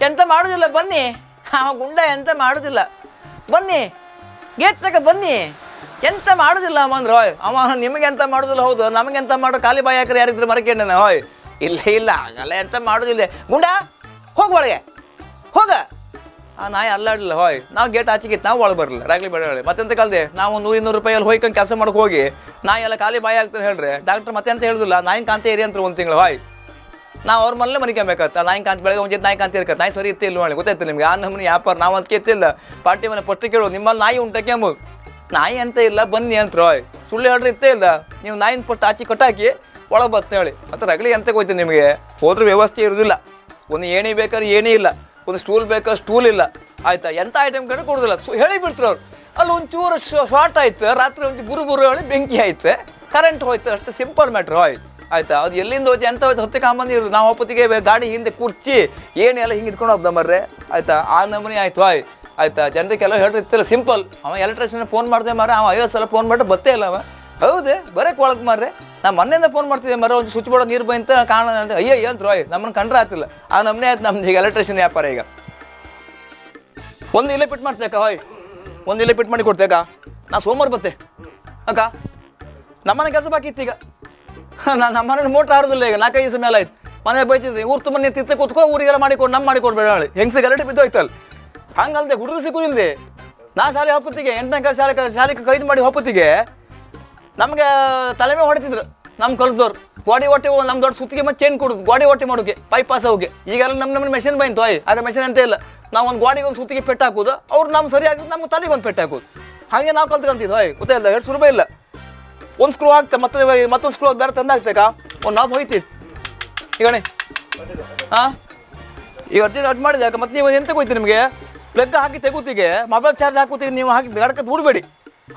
ಎಂತ ಮಾಡೋದಿಲ್ಲ ಬನ್ನಿ ಗುಂಡ ಎಂತ ಮಾಡೋದಿಲ್ಲ ಬನ್ನಿ ಗೇಟ್ ತಗ ಬನ್ನಿ ಎಂತ ಮಾಡೋದಿಲ್ಲ ಅಮ್ಮ ಅಂದ್ರೆ ಹೋಯ್ ಅವ ನಿಮಗೆ ಎಂತ ಮಾಡೋದಿಲ್ಲ ಹೌದು ನಮಗೆ ಎಂತ ಮಾಡೋ ಖಾಲಿ ಬಾಯಿ ಹಾಕ್ರೆ ಯಾರಿದ್ರೆ ಮರಕೇಂಡನ ಹೋಯ್ ಇಲ್ಲ ಆಗಲ್ಲ ಎಂತ ಮಾಡೋದಿಲ್ಲ ಗುಂಡ ಹೋಗ ಒಳಗೆ ಹೋಗ ಆ ನಾಯಿ ಅಲ್ಲಾಡಲಿಲ್ಲ ಹೋಯ್ ನಾವು ಗೇಟ್ ಆಚೆಗಿತ್ತು ನಾವು ಒಳಗೆ ಬರಲಿಲ್ಲ ರಾಗ್ಲಿ ಬೇಡ ಹೇಳಿ ಮತ್ತೆಂತ ಕಲ್ದೆ ನಾವು 100-200 ರೂಪಾಯಲ್ಲಿ ಹೋಯ್ಕೊಂಡು ಕೆಲಸ ಮಾಡೋಕೆ ಹೋಗಿ ನಾಯಿ ಎಲ್ಲ ಖಾಲಿ ಬಾಯಿ ಆಗ್ತಾರೆ ಹೇಳ್ರಿ ಡಾಕ್ಟ್ರ್ ಮತ್ತೆ ಅಂತ ಹೇಳುದಿಲ್ಲ ನಾಯಿನ ಕಾಂತಿ ಏರಿ ಅಂತ 1 ತಿಂಗಳು ಹೋಯ್ ನಾವು ಅವ್ರ ಮನೇಲೆ ಮನಿಕೊಬೇಕಾತ ನಾಯಿ ಕಾಂತಿ ಬೆಳಗ್ಗೆ ಒಂದು ನಾಯಿ ಕಾಂತಿ ಇರ್ಕತ್ತೆ ನಾಯಿ ಸರಿ ಇತ್ತಿಲ್ಲ ನೋಡಿ ಗೊತ್ತಾಯ್ತು ನಿಮ್ಗೆ ಆ ನಮ್ಮನೆ ವ್ಯಾಪಾರ ನಾವು ಅದಕ್ಕೆ ಎತ್ತಿಲ್ಲ ಪಾರ್ಟಿ ಮನೆ ಫಸ್ಟ್ ಕೇಳೋದು ನಿಮ್ಮಲ್ಲಿ ನಾಯಿ ಉಂಟಕ್ಕೆ ಎಂಬುದು ನಾಯಿ ಅಂತ ಇಲ್ಲ ಬನ್ನಿ ಅಂತ ರೋಯ್ ಸುಳ್ಳು ಹೇಳ್ರಿ ಇತ್ತೇ ಇಲ್ಲ ನೀವು ನಾಯಿನ ಪಟ್ಟು ಆಚಿ ಕಟ್ಟಾಕಿ ಒಳಗೆ ಬತ್ತ ಹೇಳಿ ಮತ್ತು ರಗಳಿ ಅಂತ ಹೋಯ್ತು ನಿಮಗೆ ಹೋದ್ರೆ ವ್ಯವಸ್ಥೆ ಇರೋದಿಲ್ಲ ಒಂದು ಏಣಿ ಬೇಕಾದ್ರೆ ಏಣಿ ಇಲ್ಲ ಒಂದು ಸ್ಟೂಲ್ ಬೇಕಾದ್ರೆ ಸ್ಟೂಲ್ ಇಲ್ಲ ಆಯ್ತಾ ಎಂಥ ಐಟಮ್ ಕಂಡು ಕೊಡೋದಿಲ್ಲ ಹೇಳಿ ಬಿಡ್ತಾರೆ ಅವ್ರು ಅಲ್ಲಿ ಒಂಚೂರು ಶಾರ್ಟ್ ಆಯ್ತು ರಾತ್ರಿ ಒಂದು ಬುರು ಹೇಳಿ ಬೆಂಕಿ ಆಯ್ತು ಕರೆಂಟ್ ಹೋಯ್ತು ಅಷ್ಟು ಸಿಂಪಲ್ ಮ್ಯಾಟ್ರ್ ಹೋಯ್ ಆಯ್ತಾ ಅದು ಎಲ್ಲಿಂದ ಹೋಯ್ತು ಎಂತ ಹೋಯ್ತು ಹೊತ್ತೆ ಕಾಂಬಂದಿರೋದು ನಾವು ಒಪ್ಪತ್ತಿಗೆ ಗಾಡಿ ಹಿಂದೆ ಕುರ್ಚಿ ಏಣಿ ಎಲ್ಲ ಹಿಂಗೆ ಇಟ್ಕೊಂಡು ಹೋಗ್ದ ಮರ್ರೆ ಆಯ್ತಾ ಆ ನಮೂನಿ ಆಯ್ತು ಹಾಯ್ ಆಯ್ತಾ ಜನರಿಗೆಲ್ಲ ಹೇಳಿರ್ತಿಲ್ಲ ಸಿಂಪಲ್ ಅವ ಎಲೆಕ್ಟ್ರಿಷಿಯನ್ ಫೋನ್ ಮಾಡಿದೆ ಮಾರ ಅವ 50 ಸಲ ಫೋನ್ ಮಾಡಿ ಬತ್ತೇ ಇಲ್ಲ ಅವ ಹೌದೇ ಬರೋಕ್ಕೆ ಒಳಗೆ ಮಾರ್ರೆ ನಾ ಮೊನ್ನೆಯಿಂದ ಫೋನ್ ಮಾಡ್ತಿದ್ದೆ ಮರ ಒಂದು ಸ್ವಿಚ್ ಬೋರ್ಡ್ ನೀರು ಬಂತ ಕಾಣ ಅಯ್ಯೋ ಅಂತ ರೋಯ್ ನಮ್ಮನ್ನು ಕಂಡ್ರೆ ಆತಿಲ್ಲ ಆ ನಮ್ಮನೆ ಆಯ್ತು ನಮ್ದು ಈಗ ಎಲೆಕ್ಟ್ರಿಷಿಯನ್ ವ್ಯಾಪಾರ ಈಗ ಒಂದು ಇಲ್ಲೇ ಪಿಟ್ ಮಾಡ್ತೇಕ ಹೋಯ್ ಒಂದು ಇಲ್ಲೇ ಪಿಟ್ ಮಾಡಿ ಕೊಡ್ತೇಕ ನಾ ಸೋಮವಾರ ಬತ್ತೆ ಅಕ್ಕ ನಮ್ಮನೆ ಕೆಲಸ ಬಾಕಿ ಇತ್ತು ಈಗ ನಮ್ಮನೆ ಮೋಟ್ರ್ ಆಡೋದಿಲ್ಲ ಈಗ 4-5 ದಿವಸ ಮೇಲೆ ಆಯ್ತು ಮನೆ ಬೈತಿದ್ದೆ ಊರು ತುಂಬ ನೀರು ತಿತ್ತ ಕೂತ್ಕೋ ಊರಿಗೆಲ್ಲ ಮಾಡಿಕೊಡು ನಮ್ಮ ಮಾಡಿಕೊಡ್ಬೇಡ ಹೇಳಿ ಹೆಂಗ್ಸಿ ಗಲಾಟೆ ಬಿದ್ದೋಯ್ತಲ್ಲ ಹಂಗಲ್ದೆ ಹುಡುಗರು ಸಿಕ್ಕುದಿಲ್ಲದೆ ನಾ ಶಾಲೆ ಹೊಪ್ಪತ್ತಿಗೆ 8ನೇ ಕ್ಲಾಸ್ ಶಾಲೆಗೆ ಕೈದು ಮಾಡಿ ಹೊಪ್ಪತ್ತಿಗೆ ನಮಗೆ ತಲೆ ಮೇಲೆ ಹೊಡಿತಿದ್ರು ನಮ್ಮ ಕಲ್ಸದವ್ರು ಗೋಡಿ ಹೊಟ್ಟೆ ನಮ್ಮ ದೊಡ್ಡ ಸುತ್ತಿಗೆ ಮತ್ತೆ ಚೇನ್ ಕೊಡೋದು ಗೋಡಿ ಹೊಟ್ಟೆ ಮಾಡೋಕೆ ಪೈಪ್ ಪಾಸ್ ಹೋಗಿ ಈಗೆಲ್ಲ ನಮ್ಮ ಮೆಷಿನ್ ಬಂತು ಆಯ್ ಆಗ ಮೆಷಿನ್ ಅಂತ ಇಲ್ಲ ನಾವು ಒಂದು ಗಾಡಿಗೆ ಒಂದು ಸುತ್ತಿಗೆ ಪೆಟ್ಟು ಹಾಕೋದು ಅವ್ರು ನಮ್ಮ ಸರಿಯಾಗಿ ನಮ್ಮ ತಲೆಗೆ ಒಂದು ಪೆಟ್ಟು ಹಾಕೋದು ಹಾಗೆ ನಾವು ಕಲ್ತ್ಕೊಂತಿದ್ದು ಹೋಯ್ ಗೊತ್ತಾಯಿಲ್ಲ 200 ರೂಪಾಯಿ ಇಲ್ಲ ಒಂದು ಸ್ಕ್ರೂ ಆಗ್ತದೆ ಮತ್ತೊಂದು ಸ್ಕ್ರೂ ಬೇರೆ ತಂದು ಹಾಕ್ತೇಕ ಒಂದು ನಾವು ಹೋಯ್ತಿ ಈಗಣೆ ಹಾಂ ಈಗ ಅರ್ಜೆಂಟ್ ಮಾಡಿದೆ ಯಾಕೆ ಮತ್ತೆ ನೀವು ಎಂತ ಹೋಯ್ತು ನಿಮಗೆ ಪ್ಲಗ್ ಹಾಕಿ ತೆಗೋತಿಗೆ ಮೊಬೈಲ್ ಚಾರ್ಜ್ ಹಾಕೋತಿಗೆ ನೀವು ಹಾಕಿ ಕಡ್ಕ ದೂಡಬೇಡಿ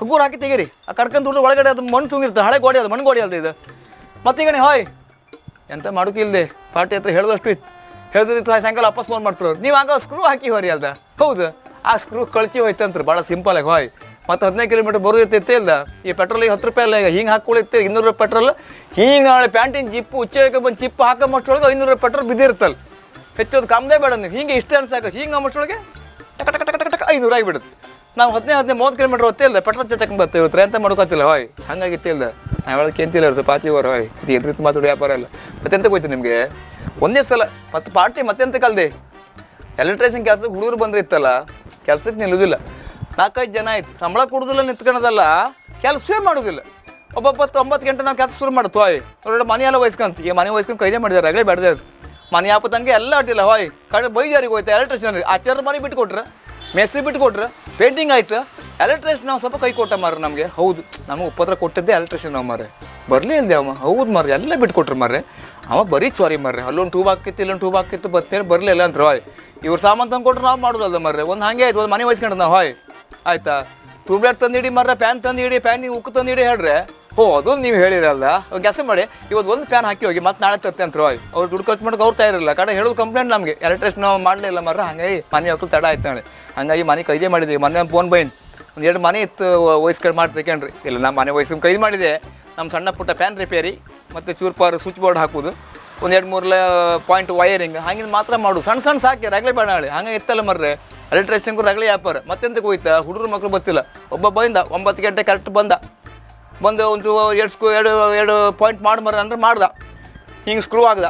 ಹಗ್ಗೂರು ಹಾಕಿ ತೆಗೀರಿ ಆ ಕಡ್ಕೊಂಡು ದೂಡ ಒಳಗಡೆ ಅದು ಮಣ್ಣು ತುಂಬಿರುತ್ತೆ ಹಳೆ ಗೋಡಿ ಅದು ಮಣ್ಣು ಗೋಡಿ ಅಲ್ದ ಇದು ಮತ್ತೀಗಣೆ ಹೋಯ್ ಎಂತ ಮಾಡೋಕ್ಕಿಲ್ಲದೆ ಪಾರ್ಟಿ ಹತ್ರ ಹೇಳಿದಷ್ಟು ಇತ್ತು ಹೇಳಿದ್ರೆ ಸಾಯಂಕಾಲ ವಾಪಸ್ ಫೋನ್ ಮಾಡ್ತಾರೆ ನೀವು ಆಗ ಸ್ಕ್ರೂ ಹಾಕಿ ಹೋರಿ ಅಲ್ದ ಹೌದು ಆ ಸ್ಕ್ರೂ ಕಳ್ಚಿ ಹೋಯ್ತಂತ್ರಿ ಭಾಳ ಸಿಂಪಲಾಗಿ ಹೋಯ್ ಮತ್ತು 15 ಕಿಲೋಮೀಟರ್ ಬರೋದೈತೆ ಇಲ್ಲ ಈ ಪೆಟ್ರೋಲಿಗೆ 10 ರೂಪಾಯಿ ಅಲ್ಲ ಈಗ ಹಿಂಗೆ ಹಾಕೊಳ್ಳುತ್ತೆ 200 ರೂಪಾಯಿ ಪೆಟ್ರೋಲ್ ಹಿಂಗೆ ಪ್ಯಾಂಟಿನ ಜಿಪ್ಪು ಉಚ್ಚಕ್ಕೆ ಬಂದು ಚಿಪ್ಪು ಹಾಕೋಮಷ್ಟೊಳಗೆ 500 ರೂಪಾಯಿ ಪೆಟ್ರೋಲ್ ಬಿದ್ದಿರುತ್ತಲ್ಲ ಹೆಚ್ಚೋದು ಕಮ್ಮದೇ ಬೇಡ ನೀವು ಹಿಂಗೆ ಇಷ್ಟ ಅನ್ಸಾಕ ಹಿಂಗೆ ಅಂಬಷ್ಟೊಳಗೆ ಟಕ ಟಕ ಟಕ ಟಕ 500 ಆಗಿಬಿಡುತ್ತೆ ನಾವು 15-30 ಕಿಲೋಮೀಟರ್ ಹೊತ್ತೇ ಇಲ್ಲ ಪೆಟ್ರೋಲ್ ತಗೊಂಡು ಬರ್ತೀವಿ ಇವತ್ತು ಅಂತ ಮಾಡ್ಕೋತಿಲ್ಲ ಹೋಯ್ ಹಂಗಾಗಿತ್ತೆ ಇಲ್ಲ ನಾವು ಹೇಳೋಕೆ ಎಂತಿಲ್ಲ ಇರುತ್ತೆ ಪಾಚಿವರ್ ಹೋಯ್ ಇದು ಎದುರಿತು ಮಾತಾಡೋ ವ್ಯಾಪಾರ ಇಲ್ಲ ಮತ್ತೆಂತ ಹೋಯ್ತು ನಿಮಗೆ ಒಂದೇ ಸಲ ಮತ್ತು ಪಾರ್ಟಿ ಮತ್ತೆಂತ ಕಲ್ದೆ ಎಲೆಕ್ಟ್ರಿಷಿಯನ್ ಕೆಲಸಕ್ಕೆ ಹುಡುಗರು ಬಂದ್ರೆ ಇತ್ತಲ್ಲ ಕೆಲ್ಸಕ್ಕೆ ನಿಲ್ಲೋದಿಲ್ಲ 4-5 ಜನ ಆಯ್ತು ಸಂಬಳ ಕೊಡೋದಿಲ್ಲ ನಿಂತ್ಕೊಳ್ಳೋದಲ್ಲ ಕೆಲಸವೇ ಮಾಡೋದಿಲ್ಲ ಒಬ್ಬ 9 ಗಂಟೆ ನಾವು ಕೆಲಸ ಶುರು ಮಾಡ್ತು ಹೋಯ್ ನೋಡಿ ಮನೆ ಎಲ್ಲ ವಹಿಸ್ಕೊಂತ ಈ ಮನೆ ವಹಿಸ್ಕೊಂಡು ಕೈದೇ ಮಾಡಿದಾರೆ ಆಗಲೇ ಬೇಡದೆ ಅದು ಮನೆ ಹಾಪತ್ತಂಗೆ ಎಲ್ಲ ಅಡ್ಡಿಲ್ಲ ಹೋಯ್ ಕಡೆ ಬೈಜಾರಿಗೆ ಹೋಯ್ತು ಎಲೆಕ್ಟ್ರಿಷಿಯನ್ ಆಚಾರ ಮನೆ ಬಿಟ್ಟು ಕೊಟ್ರೆ ಮೇಸ್ತ್ರಿ ಬಿಟ್ಟು ಕೊಟ್ರೆ ಪೇಂಟಿಂಗ್ ಆಯ್ತು ಎಲೆಕ್ಟ್ರಿಷಿಯನ್ ನಾವು ಸ್ವಲ್ಪ ಕೈ ಕೊಟ್ಟ ಮಾರ ನಮಗೆ ಹೌದು ನಮಗೆ ಉಪದ್ರ ಕೊಟ್ಟಿದ್ದೆ ಎಲೆಕ್ಟ್ರಿಷಿಯನ್ ನಾವು ಮಾರೆ ಬರಲೇ ಇಲ್ಲದೆ ಅವ ಹೌದು ಮಾರ್ರೆ ಎಲ್ಲ ಬಿಟ್ಟು ಕೊಟ್ರು ಮಾರ್ರೆ ಅವ ಬರೀ ಸಾರಿ ಮಾರ್ರೆ ಅಲ್ಲೊಂದು ಟ್ಯೂಬ್ ಹಾಕಿತ್ತು ಇಲ್ಲೊಂದು ಟ್ಯೂಬ್ ಹಾಕಿತ್ತು ಬರ್ತೇನೆ ಬರಲಿಲ್ಲ ಅಂತ ಹೋಯ್ ಇವ್ರು ಸಾಮಾನು ತಂದು ಕೊಟ್ರೆ ನಾವು ಮಾಡೋದಲ್ಲ ಮಾರ್ರೆ ಒಂದು ಹಾಗೆ ಆಯ್ತು ಒಂದು ಮನೆ ವಹಿಸ್ಕೊಂಡು ನಾವು ಹೋಯ್ ಆಯ್ತಾ ಟ್ಯೂಬ್ಲೈಟ್ ತಂದಿಡಿ ಮಾರ್ರೆ ಫ್ಯಾನ್ ತಂದಿಡಿ ಫ್ಯಾನಿಗೆ ಉಕ್ಕು ತಂದಿಡಿ ಹೇಳ್ರೆ ಹೋ ಅದೊಂದು ನೀವು ಹೇಳಿರಲ್ಲ ಕೆಲಸ ಮಾಡಿ ಇವತ್ತು ಒಂದು ಫ್ಯಾನ್ ಹಾಕಿ ಹೋಗಿ ಮತ್ತೆ ನಾಳೆ ತರ್ತೆ ಅಂತ ಹೋಯ್ ಅವ್ರು ದುಡ್ಡು ಖರ್ಚು ಮಾಡೋಕೆ ಅವ್ರು ತಯಾರಿಲ್ಲ ಕಡೆ ಹೇಳೋದು ಕಂಪ್ಲೇಂಟ್ ನಮಗೆ ಎಲೆಕ್ಟ್ರಿಷನ್ ನಾವು ಮಾಡಲಿಲ್ಲ ಮಾರ್ರೆ ಹಾಗಾಗಿ ಮನೆ ಹಾಕಲು ತಡ ಆಯ್ತು ನಾಳೆ ಹಂಗಾಗಿ ಮನೆ ಕೈದೇ ಮಾಡಿದ್ದೀವಿ ಮೊನ್ನೆ ಫೋನ್ ಬೈನ್ ಒಂದು 2 ಮನೆ ಇತ್ತು ವಹಿಸ್ಕೊಂಡು ಮಾಡ್ಬೇಕೇನ್ರಿ ಇಲ್ಲ ನಮ್ಮ ಮನೆ ವಹಿಸ್ಕೊಂಡು ಕೈ ಮಾಡಿದೆ ನಮ್ಮ ಸಣ್ಣ ಪುಟ್ಟ ಫ್ಯಾನ್ ರಿಪೇರಿ ಮತ್ತು ಚೂರ್ಪಾರು ಸ್ವಿಚ್ ಬೋರ್ಡ್ ಹಾಕೋದು ಒಂದು 2-3 ಪಾಯಿಂಟ್ ವೈರಿಂಗ್ ಹಂಗಿನ ಮಾತ್ರ ಮಾಡೋದು ಸಣ್ಣ ಸಣ್ಣ ಸಾಕಿ ರಗಳೆ ಬೇಡ ನಾಳೆ ಹಂಗೆ ಇತ್ತಲ್ಲ ಮರ್ರೆ ಎಲೆಕ್ಟ್ರಿಷಿಯನ್ಗೂ ರಗಳೆ ವ್ಯಾಪಾರ ಮತ್ತೆಂತಕ್ಕೆ ಹೋಯ್ತಾ ಹುಡುಗರು ಮಕ್ಕಳು ಗೊತ್ತಿಲ್ಲ ಒಬ್ಬ ಬಂದ 9 ಗಂಟೆ ಕರೆಕ್ಟ್ ಬಂದು ಒಂದು 2 ಪಾಯಿಂಟ್ ಮಾಡಿ ಅಂದ್ರೆ ಮಾಡ್ದ ಹಿಂಗೆ ಸ್ಕ್ರೂ ಆಗ್ದ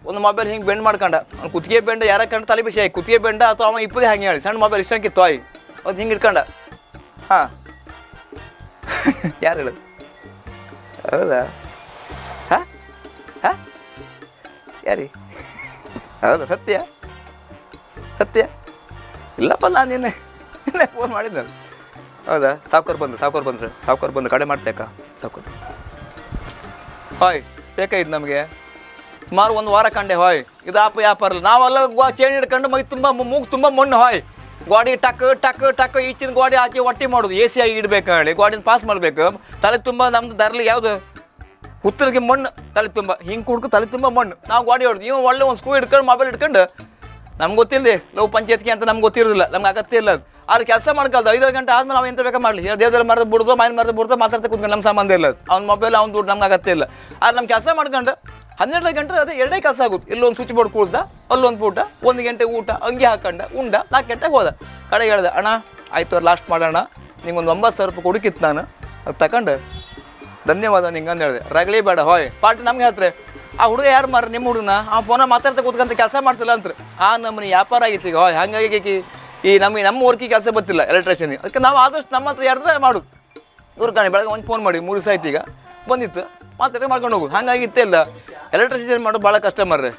ಒಂದು ಮೊಬೈಲ್ ಹಿಂಗೆ ಬೆಂಡ್ ಮಾಡ್ಕೊಂಡ ಅವ್ನು ಕುತ್ತಿಗೆ ಬೆಂಡ ಯಾರ ಕಂಡು ತಲೆ ಬಿಸಿ ಆಗಿ ಕುತ್ತಿಗೆ ಬೆಂಡ ಅಥವಾ ಅವ ಇಪ್ಪದೇ ಹಂಗೆ ಹೇಳಿ ಸಣ್ಣ ಮೊಬೈಲ್ ಇಷ್ಟಂಕಿತ್ತು ಆಯ್ ಅದು ಹಿಂಗೆ ಇಟ್ಕೊಂಡ ಹಾಂ ಯಾರು ಹೇಳೋದು ಹೌದಾ ಹಾಂ ಹಾಂ ಯಾರಿ ಹೌದಾ ಸತ್ಯ ಇಲ್ಲಪ್ಪ ನಾನು ನಿನ್ನೆ ಫೋನ್ ಮಾಡಿದ್ನಲ್ಲ ಹೌದಾ ಸಾವ್ಕಾರ್ ಬಂದು ಕಡೆ ಮಾಡ್ತೇಕ ಸಾವ್ಕಾರ್ ಹಾಯ್ ಬೇಕಾಯ್ತು ನಮಗೆ ಸುಮಾರು 1 ವಾರ ಕಂಡೆ ಹೋಯ್ ಇದು ಆಪ ವ್ಯಾಪಾರ ನಾವೆಲ್ಲ ಚೇಣಿ ಹಿಡ್ಕೊಂಡು ಮೈ ತುಂಬ ಮೂಗು ತುಂಬ ಮಣ್ಣು ಹೋಯ್ ಗಾಡಿ ಟಕ್ ಈಚಿನ ಗಾಡಿ ಆಚೆ ಒಟ್ಟಿ ಮಾಡೋದು AC ಆಗಿ ಇಡಬೇಕು ಹೇಳಿ ಗಾಡಿನ ಪಾಸ್ ಮಾಡಬೇಕು ತಲೆ ತುಂಬ ನಮ್ದು ದರ್ಲಿ ಯಾವುದು ಉತ್ತರಕ್ಕೆ ಮಣ್ಣು ತಲೆ ತುಂಬ ಹಿಂಗೆ ಕುಡ್ಕು ತಲೆ ತುಂಬ ಮಣ್ಣು ನಾವು ಗಾಡಿ ಹೊಡ್ದು ಇವ್ ಒಳ್ಳೆ ಒಂದು ಸ್ಕೂ ಹಿಡ್ಕೊಂಡು ಮೊಬೈಲ್ ಹಿಡ್ಕೊಂಡು ನಮ್ಗೆ ಗೊತ್ತಿಲ್ಲದೆ ಲವ್ ಪಂಚಾಯತ್ಗೆ ಅಂತ ನಮ್ಗೆ ಗೊತ್ತಿರೋದಿಲ್ಲ ನಮ್ಗೆ ಅಗತ್ಯ ಇಲ್ಲ ಅದು ಆದ್ರೆ ಕೆಲಸ ಮಾಡ್ಕೊಳ್ದು 5 ಗಂಟೆ ಆದ್ಮೇಲೆ ನಾವು ಎಂತ ಬೇಕಾ ಮಾಡಲಿ ದೇವದಲ್ಲಿ ಮರದ ಬಿಡ್ದು ಮೈನ್ ಮರದ ಬಿಡ್ದು ಮಾತಾಡ್ತಾ ಕೂತ್ಕೊಂಡು ನಮ್ಮ ಸಂಬಂಧ ಇಲ್ಲ ಅದು ಅವ್ನ ಮೊಬೈಲ್ ಅವ್ನು ದುಡ್ಡು ನಮ್ಗೆ ಅಗತ್ಯ ಇಲ್ಲ ಆದ್ರೆ ನಮ್ಮ ಕೆಲಸ ಮಾಡ್ಕೊಂಡು 12 ಗಂಟೆ ಅದೇ 2 ಕೆಲಸ ಆಗುತ್ತೆ ಇಲ್ಲೊಂದು ಸ್ವಿಚ್ ಬೋರ್ಡ್ ಕೂಡ್ದ ಅಲ್ಲೊಂದು ಊಟ 1 ಗಂಟೆ ಊಟ ಅಂಗಿ ಹಾಕೊಂಡ ಉಂಡ 4 ಗಂಟೆಗೆ ಹೋದ ಕಡೆ ಹೇಳ್ದೆ ಅಣ್ಣ ಆಯ್ತು ಲಾಸ್ಟ್ ಮಾಡೋಣ ನಿಂಗೊಂದು 9,000 ರೂಪಾಯಿ ಕೊಡಕಿತ್ತು ನಾನು ಅದು ತಗೊಂಡು ಧನ್ಯವಾದ ನಿಂಗೆ ಅಂತ ಹೇಳಿದೆ ರಗಳಿ ಬೇಡ ಹೋಯ್ ಪಾರ್ಟಿ ನಮ್ಗೆ ಹೇಳ್ತಾರೆ ಆ ಹುಡುಗ ಯಾರು ಮಾರ ನಿಮ್ಮ ಹುಡುಗನ ಆ ಫೋನ ಮಾತಾಡ್ತಾ ಕೂತ್ಕೊಂತ ಕೆಲಸ ಮಾಡ್ತಿಲ್ಲ ಅಂತ ಆ ನಮ್ಮನೆ ವ್ಯಾಪಾರ ಆಗಿತ್ತು ಈಗ ಹೋಯ್ ಹಾಗಾಗಿ ಈ ನಮ್ಮ ವರ್ಕಿಗೆ ಕೆಲಸ ಬರ್ತಿಲ್ಲ ಎಲೆಕ್ಟ್ರಿಷಿಯನ್ ಅದಕ್ಕೆ ನಾವು ಆದಷ್ಟು ನಮ್ಮ ಹತ್ರ ಯಾರ್ದ್ರೆ ಮಾಡೋದು ಇವ್ರು ಕಾಣಿ ಬೆಳಗ್ಗೆ ಒಂದು ಫೋನ್ ಮಾಡಿ 3 ದಿವಸ ಆಯ್ತು ಈಗ ಬಂದಿತ್ತು ಮಾತಾಡಿ ಮಾಡ್ಕೊಂಡು ಹೋಗು ಹಾಗಾಗಿತ್ತೇ ಇಲ್ಲ ಎಲೆಕ್ಟ್ರಿಷಿಯನ್ ಮಾಡೋದು ಭಾಳ ಕಷ್ಟ ಮಾರ್ರೆ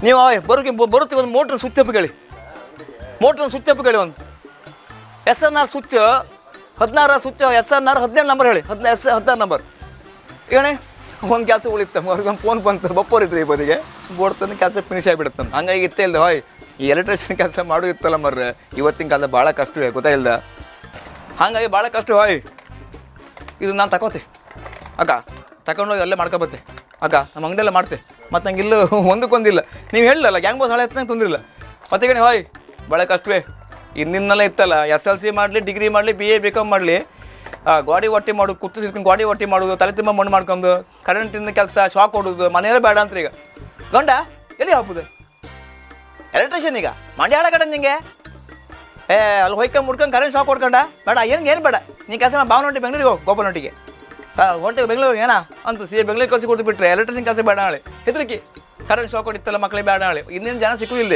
ನೀವು ಬರುತ್ತೆ ಒಂದು ಮೋಟ್ರ್ ಸ್ವಿಚ್ ಅಪ್ ಕೇಳಿ ಒಂದು SNR switch 16 switch SNR 17 number ಹೇಳಿ 16 ನಂಬರ್ ಏನೇ ಒಂದು ಕೆಲಸ ಉಳಿತು ಅವ್ರಿಗೆ ಒಂದು ಫೋನ್ ಬಂತು ಬಪ್ಪೋರಿದ್ರಿ ಈ ಬದಿಗೆ ಬೋರ್ಡ್ ತಂದು ಕೆಲಸ ಫಿನಿಶ್ ಆಗಿಬಿಡುತ್ತೆ ನಮ್ಗೆ ಹಂಗಾಗಿ ಇತ್ತೇ ಇಲ್ಲದೆ ಹೋಯ್ ಈ ಎಲೆಕ್ಟ್ರಿಷಿಯನ್ ಕೆಲಸ ಮಾಡೋದಿತ್ತಲ್ಲ ಮರ್ರೆ ಇವತ್ತಿನ ಕಾಲದ ಭಾಳ ಕಷ್ಟವೇ ಗೊತ್ತಾಯಿಲ್ಲ ಹಾಗಾಗಿ ಭಾಳ ಕಷ್ಟ ಹೋಯ್ ಇದು ನಾನು ತಗೋತೆ ಅಕ್ಕ ತಗೊಂಡೋಗಿ ಅಲ್ಲೇ ಮಾಡ್ಕೊಬತ್ತೆ ಅಕ್ಕ ನಮ್ಮ ಅಂಗಡಿಯೆಲ್ಲ ಮಾಡ್ತೆ ಮತ್ತು ನಂಗೆ ಇಲ್ಲೂ ಒಂದಕ್ಕೊಂದಿಲ್ಲ ನೀವು ಹೇಳಿಲ್ಲ ಗ್ಯಾಂಗ್ ಬಾಸ್ ಹಳೆ ಎತ್ತಂಗೆ ತೊಂದಿಲ್ಲ ಮತ್ತೆ ಕಣೆ ಹೋಯ್ ಭಾಳ ಕಷ್ಟವೇ ಇನ್ನಿನ್ನೆಲ್ಲ ಇತ್ತಲ್ಲ SLC ಮಾಡಲಿ ಡಿಗ್ರಿ ಮಾಡಲಿ BA BCom ಮಾಡಲಿ ಗಾಡಿ ಒಟ್ಟಿ ಮಾಡೋದು ಕುತ್ತು ಸಿಸ್ಕೊಂಡು ಗಾಡಿ ಒಟ್ಟಿ ಮಾಡೋದು ತಲೆ ತುಂಬ ಮಣ್ಣು ಮಾಡ್ಕೊಂಡು ಕರೆಂಟಿನ ಕೆಲಸ ಶಾಕ್ ಹೊಡೋದು ಮನೆಯಲ್ಲೇ ಬೇಡ ಅಂತ ಈಗ ಗಂಡ ಎಲ್ಲಿ ಹಾಕೋದು ಎಲೆಕ್ಟ್ರಿಷಿಯನ್ ಈಗ ಮಂಡ್ಯ ಕಡೆ ನಿಂಗೆ ಅಲ್ಲಿ ಹೋಯ್ಕೊಂಡು ಮುಡ್ಕೊಂಡು ಕರೆಂಟ್ ಶಾಕ್ ಹೊಡ್ಕೊಂಡ ಬೇಡ ಏನು ಬೇಡ ನೀ ಕೆಲಸ ಬಾವನೊಟ್ಟಿ ಬೆಂಗಳೂರಿಗೆ ಹೋಗಿ ಗೋಪನೊಟ್ಟಿಗೆ ಹೊಂಟೆ ಬೆಂಗಳೂರಿಗೆ ಏನಾ ಅಂತ ಬೆಂಗಳೂರಿಗೆ ಕಳಿಸಿ ಕೊಟ್ಟು ಬಿಟ್ರೆ ಎಲೆಕ್ಟ್ರಿಷಿಯನ್ ಕೆಲಸ ಬೇಡ ನಾಳೆ ಹೆದರಿಕೆ ಕರೆಂಟ್ ಶಾಕ್ ಹೊಡಿತ್ತಲ್ಲ ಮಕ್ಕಳಿಗೆ ಬೇಡ ನಾಳೆ ಇನ್ನೇನು ಜನ ಸಿಕ್ಕುದಿಲ್ಲ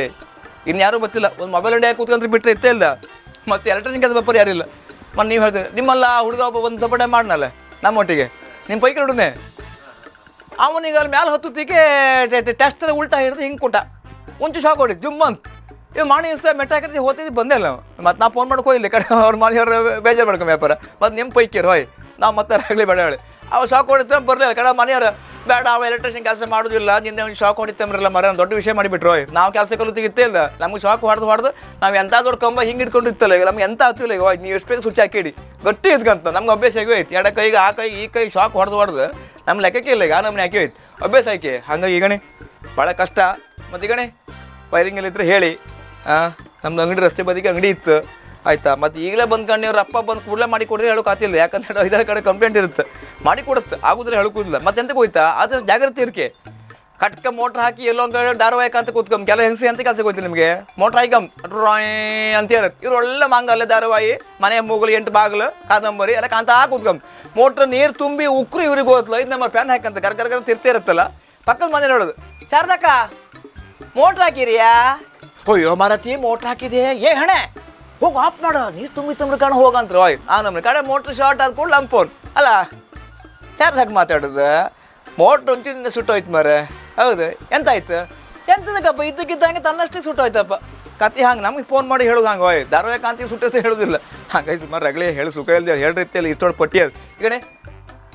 ಇನ್ಯಾರೂ ಗೊತ್ತಿಲ್ಲ ಒಂದು ಮೊಬೈಲ್ ಅಂಗಡಿ ಕೂತ್ಕೊಂಡ್ರೆ ಬಿಟ್ಟರೆ ಇತ್ತೇ ಇಲ್ಲ ಮತ್ತು ಎಲೆಕ್ಟ್ರಿಷಿಯನ್ ಕೆಲಸ ಬಪ್ಪರು ಯಾರಿಲ್ಲ ಮತ್ತು ನೀವು ಹೇಳ್ತೀರಿ ನಿಮ್ಮಲ್ಲ ಹುಡುಗ ಒಬ್ಬ ಒಂದು ಸಪೋರ್ಟೇ ಮಾಡ್ನಲ್ಲ ನಮ್ಮೊಟ್ಟಿಗೆ ನಿಮ್ಮ ಪೈಕಿ ಹುಡುಗನೇ ಅವನಿಗೆ ಅಲ್ಲಿ ಮ್ಯಾಲೆ ಹತ್ತುತ್ತಿಗೆ ಟೆಸ್ಟ್ ಉಲ್ಟಾ ಹಿಡಿದು ಹಿಂಗೆ ಕೊಟ್ಟ ಒಂಚು ಶಾಕ್ ಹೊಡಿ ಜುಮ್ ಅಂತ ಇವ್ ಮಾಡಿ ಸಹ ಮೆಟ್ಟ ಹಾಕಿದ್ರೆ ಹೋಗ್ತಿದ್ದು ಬಂದೇ ಇಲ್ಲ ಮತ್ತು ನಾ ಫೋನ್ ಮಾಡ್ಕೊ ಇಲ್ಲಿ ಕಡೆ ಅವ್ರ ಮನೆಯವ್ರು ಬೇಜಾರು ಮಾಡ್ಕೊ ವ್ಯಾಪಾರ ಮತ್ತು ನಿಮ್ಮ ಪೈಕಿರು ಹೋಯ್ ನಾವು ಮತ್ತೆ ಆಗಲಿ ಬೇಡ ಹೇಳಿ ಅವ ಶಾಕ್ ಹೊಡಿತ ಬರಲಿಲ್ಲ ಕಡೆ ಮನೆಯವ್ರು ಬೇಡ ಅವ ಎಲೆಕ್ಟ್ರಿಷಿಯನ್ ಕೆಲಸ ಮಾಡೋದಿಲ್ಲ ನಿನ್ನೆ ಒಂದು ಶಾಕ್ ಹೊಡಿತಂಬ್ರಲ್ಲ ಮರ ದೊಡ್ಡ ವಿಷಯ ಮಾಡಿಬಿಟ್ರು ಹೋಯ್ ನಾವು ಕೆಲಸ ಕಲಿತಿಗಿತ್ತೇ ಇಲ್ಲ ನಮ್ಗೆ ಶಾಕ್ ಹೊಡೆದು ನಾವು ಎಂಥ ದೊಡ್ಡ ಕಂಬ ಹಿಂಗೆ ಇಟ್ಕೊಂಡಿರ್ತಲ್ಲ ಈಗ ನಮ್ಗೆ ಎಂತ ಆಗ್ತಿಲ್ಲ ಈಗ ಹೋಯ್ ನೀವು ಎಷ್ಟು ಬೇಗ ಸ್ವಿಚ್ ಹಾಕಿಡಿ ಗಟ್ಟಿ ಇದ್ಕಂತ ನಮ್ಗೆ ಅಭ್ಯಾಸ ಆಗಿ ಹೋಯ್ತು ಎಡ ಕೈಗೆ ಆ ಕೈ ಈ ಕೈ ಶಾಕ್ ಹೊಡೆದು ನಮ್ಮ ಲೆಕ್ಕಕ್ಕೆ ಇಲ್ಲ ಈಗ ನಮ್ಮನೆ ಹಾಕಿ ಹೋಯ್ತು ಅಭ್ಯಾಸ ಆಯ್ಕೆ ಹಂಗಾಗಿ ಈಗಣೆ ಭಾಳ ಕಷ್ಟ ಮತ್ತು ಈಗಣೆ ವೈರಿಂಗಲ್ಲಿದ್ದರೆ ಹೇಳಿ ನಮ್ದು ಅಂಗಡಿ ರಸ್ತೆ ಬದಿಗೆ ಅಂಗಡಿ ಇತ್ತು ಆಯಿತಾ ಮತ್ತು ಈಗಲೇ ಬಂದ್ಕೊಂಡು ಅವ್ರ ಅಪ್ಪ ಬಂದು ಕೂಡಲೇ ಮಾಡಿ ಕೊಡ್ರಿ ಹೇಳೋಕ್ಕಾತಿಲ್ಲ ಯಾಕಂದ್ರೆ ಇದರ ಕಡೆ ಕಂಪ್ಲೇಂಟ್ ಇರುತ್ತೆ ಮಾಡಿ ಕೊಡುತ್ತೆ ಆಗುದ್ರೆ ಹೇಳೋಕ್ಕಿಲ್ಲ ಮತ್ತೆ ಎಂತಕ್ಕೆ ಹೋಯ್ತಾ ಅದ್ರ ಜಾಗ್ರತೆ ಇರ್ಕೆ ಕಟ್ಕ ಮೋಟ್ರ್ ಹಾಕಿ ಎಲ್ಲೋ ಧಾರಾವಾಹಿಕ ಅಂತ ಕೂತ್ಕೊಂಡ್ ಕೆಲ ಹೆಂಗಸಿ ಅಂತ ಕೆಲಸ ಹೋಯ್ತು ನಿಮಗೆ ಮೋಟ್ರ್ ಹಾಕಮ್ ರಾಯ್ ಅಂತ ಹೇಳುತ್ತೆ ಇವ್ರು ಒಳ್ಳೆ ಮಾಂಗಲ್ಯ ಧಾರಾವಾಹಿ ಮನೆ ಮೂಗಲು 8 ಬಾಗಿಲು ಕಾದಂಬರಿ ಎಲ್ಲ ಕಾಂತ ಕೂತ್ಕೊಂಡ್ ಮೋಟ್ರ್ ನೀರು ತುಂಬಿ ಉಕ್ರು ಇವ್ರಿಗೆ ಹೋದ್ಲು 5 ನಂಬರ್ ಫ್ಯಾನ್ ಹಾಕಂತ ಕರ್ಕರ್ಕರ ತಿರ್ತಾ ಇರುತ್ತಲ್ಲ ಪಕ್ಕದ ಮನೆ ಹೇಳೋದು ಶಾರದಕ್ಕ ಮೋಟ್ರ್ ಹಾಕಿರಿಯಾ ಅಯ್ಯೋ ಮಾರತಿ ಮೋಟ್ರ್ ಹಾಕಿದೆ ಹಣೆ ಹೋಗಿ ಆಫ್ ಮಾಡು ನೀರು ತುಂಬಿ ಕಾಣ ಹೋಗಂತ ಓಯ್ ನಮ್ಮನೆ ಕಡೆ ಮೋಟ್ರ್ ಶಾರ್ಟ್ ಆದ ಕೂಡ ನಮ್ಮ ಫೋನ್ ಅಲ್ಲ ಶಾರದಕ್ಕ ಮಾತಾಡೋದು ಮೋಟ್ರ್ ಒಂಚೂರಿಂದ ಸುಟ್ಟೋಯ್ತು ಮಾರೆ ಹೌದು ಎಂತಾಯ್ತು ಎಂತದಕ್ಕಪ್ಪ ಇದ್ದಕ್ಕಿದ್ದಂಗೆ ತನ್ನಷ್ಟೇ ಸುಟ್ಟೋಯ್ತಪ್ಪ ಕತ್ತಿ ಹಂಗೆ ನಮಗೆ ಫೋನ್ ಮಾಡಿ ಹೇಳೋದು ಹಂಗೆ ಹೋಯ್ ಧಾರಾವಾಹಿ ಕಾಂತಿ ಸುಟ್ಟೈತೆ ಹೇಳೋದಿಲ್ಲ ಹಂಗಾಗಿ ಸುಮಾರು ರಗಳೆ ಹೇಳಿ ಸುಖ ಇಲ್ದೆ ಹೇಳಿ ರೀತಿಯಲ್ಲಿ ಇಷ್ಟೊಂದು ಪಟ್ಟಿ ಅದು ಈಗಣೆ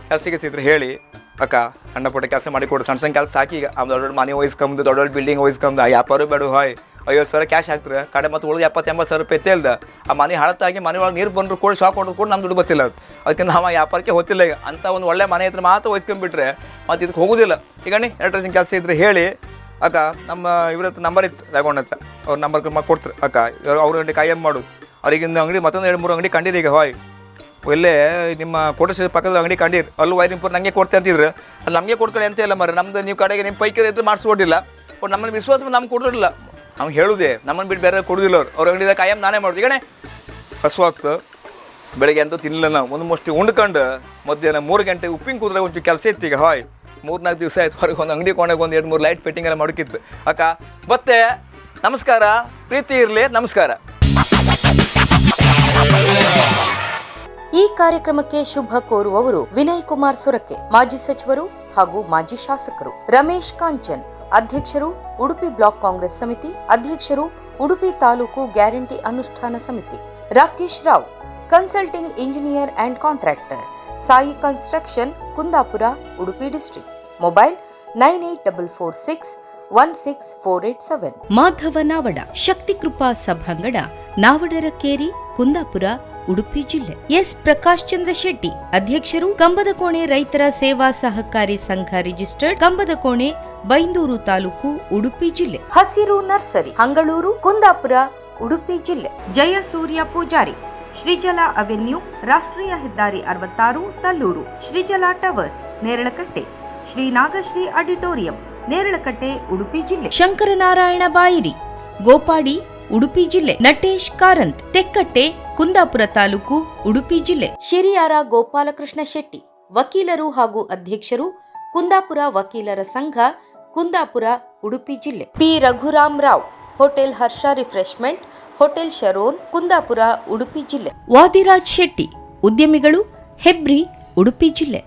ಕೆಲಸಕ್ಕೆ ಸಿದ್ರೆ ಹೇಳಿ ಅಕ್ಕ ಸಣ್ಣ ಪುಟ್ಟ ಕೆಲಸ ಮಾಡಿ ಕೊಡು ಸಣ್ಣ ಕೆಲಸ ಸಾಕಿ ಈಗ ದೊಡ್ಡ ಮನೆ ವಹಿಸ್ಕೊಂಬುದು ದೊಡ್ಡ ಬಿಲ್ಡಿಂಗ್ ವಹಿಸ್ಕೊಂಬುದು ಆ ವ್ಯಾಪಾರ ಬೇಡ ಹೋಯ್ 50,000 ಕ್ಯಾಶ್ ಹಾಕ್ತಾರೆ ಕಡೆ ಮತ್ತು ಉಳಿದು 70-80 ರೂಪಾಯಿ ತೇಲ್ದ ಆ ಮನೆ ಹಳತ್ತಾಗಿ ಮನೆ ಒಳಗೆ ನೀರು ಬಂದ್ರು ಕೂಡ ಶಾಕ್ ಹೊಡೆದು ಕೂಡ ನಮ್ಮ ದುಡ್ಡು ಗೊತ್ತಿಲ್ಲ ಅದು ಅದಕ್ಕೆ ನಾವು ವ್ಯಾಪಾರಕ್ಕೆ ಹೊತ್ತಿಲ್ಲ ಈಗ ಅಂತ ಒಂದು ಒಳ್ಳೆ ಮನೆ ಹತ್ರ ಮಾತ್ರ ವಹಿಸ್ಕೊಂಡ್ಬಿಟ್ರೆ ಮತ್ತು ಇದಕ್ಕೆ ಹೋಗೋದಿಲ್ಲ ಈಗ ಎಲೆಕ್ಟ್ರಿಷಿಯನ್ ಕೆಲಸ ಇದ್ರೆ ಹೇಳಿ ಅಕ್ಕ ನಮ್ಮ ಇವ್ರ ಹತ್ರ ನಂಬರ್ ಇತ್ತು ರಾಘವಣ್ಣ ಹತ್ರ ಅವ್ರ ನಂಬರ್ ಕೊಡ್ತಾರೆ ಅಕ್ಕ ಅವ್ರ ಅಂಗಡಿ ಕಾಯಂ ಮಾಡೋದು ಅವ್ರಿಗಿಂದ ಅಂಗಡಿ ಮತ್ತೊಂದು 2-3 ಅಂಗಡಿ ಕಂಡಿರಿ ಈಗ ಹೋಯ್ ಎಲ್ಲೇ ನಿಮ್ಮ ಕೋಟೇಶ್ವರ ಪಕ್ಕದ ಅಂಗಡಿ ಕಂಡಿರಿ ಅಲ್ಲೂ ವೈರಿಂಗ್ ಪೂರ್ ನನಗೆ ಕೊಡ್ತೆ ಅಂತಿದ್ರು ಅಲ್ಲಿ ನಮಗೆ ಕೊಡ್ಕೊಳ್ಳಿ ಅಂತ ಇಲ್ಲ ಮರ ನಮ್ದು ನೀವು ಕಡೆಗೆ ನಿಮ್ಮ ಪೈಕಿ ಇದ್ರೆ ಮಾಡಿಸ್ಕೊಡಿಲ್ಲ ನಮ್ಮನ್ನು ವಿಶ್ವಾಸ ನಮ್ಗೆ ಕೊಡೋದಿಲ್ಲ ಅವ್ನು ಹೇಳುದೇ ನಮ್ಮನ್ನು ಬಿಟ್ಟು ಬೇರೆ ಕೊಡೋದಿಲ್ಲ ಅವ್ರು ಅವ್ರ ಅಂಗಡಿದಾಗ ಕಾಯಂ ನಾನೇ ಮಾಡೋದು ಈಗಣೆ ಹಸುವಾಗ್ತು ಬೆಳಗ್ಗೆ ಅಂತೂ ತಿನ್ನಲಿಲ್ಲ ನಾವು ಒಂದು ಮುಷ್ಟಿ ಉಂಡ್ಕೊಂಡು ಮಧ್ಯಾಹ್ನ 3 ಗಂಟೆ ಉಪ್ಪಿನ ಕೂದ್ರೆ ಒಂಚೂರು ಕೆಲಸ ಇತ್ತು ಈಗ ಹಾಯ್ 3-4 ದಿವಸ ಆಯ್ತು ಹೊರಗೆ ಒಂದು ಅಂಗಡಿ ಕೊಂಡಾಗ ಒಂದು 2-3 ಲೈಟ್ ಫಿಟ್ಟಿಂಗ್ ಎಲ್ಲ ಮಾಡೋಕ್ಕಿತ್ತು ಅಕ್ಕ ಮತ್ತೆ ನಮಸ್ಕಾರ ಪ್ರೀತಿ ಇರಲಿ ನಮಸ್ಕಾರ. ಈ ಕಾರ್ಯಕ್ರಮಕ್ಕೆ ಶುಭ ಕೋರುವವರು ವಿನಯ್ ಕುಮಾರ್ ಸೊರಕೆ, ಮಾಜಿ ಸಚಿವರು ಹಾಗೂ ಮಾಜಿ ಶಾಸಕರು. ರಮೇಶ್ ಕಾಂಚನ್, ಅಧ್ಯಕ್ಷರು ಉಡುಪಿ ಬ್ಲಾಕ್ ಕಾಂಗ್ರೆಸ್ ಸಮಿತಿ, ಅಧ್ಯಕ್ಷರು ಉಡುಪಿ ತಾಲೂಕು ಗ್ಯಾರಂಟಿ ಅನುಷ್ಠಾನ ಸಮಿತಿ. Rakesh Rao, consulting engineer and contractor, Sai construction, Kundapura, Udupi district. Mobile 9844616487. Madhava Navada, Shakti Krupa ಸಭಾಂಗಣ, ನಾವಡರ ಕೇರಿ, ಕುಂದಾಪುರ, ಉಡುಪಿ ಜಿಲ್ಲೆ. ಎಸ್ ಪ್ರಕಾಶ್ ಚಂದ್ರ ಶೆಟ್ಟಿ, ಅಧ್ಯಕ್ಷರು ಕಂಬದಕೋಣೆ ರೈತರ ಸೇವಾ ಸಹಕಾರಿ ಸಂಘ ರಿಜಿಸ್ಟರ್ಡ್, ಕಂಬದಕೋಣೆ, ಬೈಂದೂರು ತಾಲೂಕು, ಉಡುಪಿ ಜಿಲ್ಲೆ. ಹಸಿರು ನರ್ಸರಿ, ಹಂಗಳೂರು, ಕುಂದಾಪುರ, ಉಡುಪಿ ಜಿಲ್ಲೆ. ಜಯಸೂರ್ಯ ಪೂಜಾರಿ, ಶ್ರೀಜಲ ಅವೆನ್ಯೂ, ರಾಷ್ಟ್ರೀಯ ಹೆದ್ದಾರಿ 66, ತಲ್ಲೂರು. ಶ್ರೀಜಲ ಟವರ್ಸ್, ನೇರಳಕಟ್ಟೆ. ಶ್ರೀ ನಾಗಶ್ರೀ ಆಡಿಟೋರಿಯಂ, ನೇರಳಕಟ್ಟೆ, ಉಡುಪಿ ಜಿಲ್ಲೆ. ಶಂಕರನಾರಾಯಣ ಬಾಯಿರಿ, ಗೋಪಾಡಿ, ಉಡುಪಿ ಜಿಲ್ಲೆ. ನಟೇಶ್ ಕಾರಂತ್, ತೆಕ್ಕಟ್ಟೆ, ಕುಂದಾಪುರ ತಾಲೂಕು, ಉಡುಪಿ ಜಿಲ್ಲೆ. ಶಿರಿಯಾರ ಗೋಪಾಲಕೃಷ್ಣ ಶೆಟ್ಟಿ, ವಕೀಲರು ಹಾಗೂ ಅಧ್ಯಕ್ಷರು, ಕುಂದಾಪುರ ವಕೀಲರ ಸಂಘ, ಕುಂದಾಪುರ, ಉಡುಪಿ ಜಿಲ್ಲೆ. ಪಿ ರಘುರಾಮ್ ರಾವ್, ಹೋಟೆಲ್ ಹರ್ಷ ರಿಫ್ರೆಶ್ಮೆಂಟ್, ಹೋಟೆಲ್ ಶರೋನ್, ಕುಂದಾಪುರ, ಉಡುಪಿ ಜಿಲ್ಲೆ. ವಾದಿರಾಜ್ ಶೆಟ್ಟಿ, ಉದ್ಯಮಿಗಳು, ಹೆಬ್ರಿ, ಉಡುಪಿ ಜಿಲ್ಲೆ.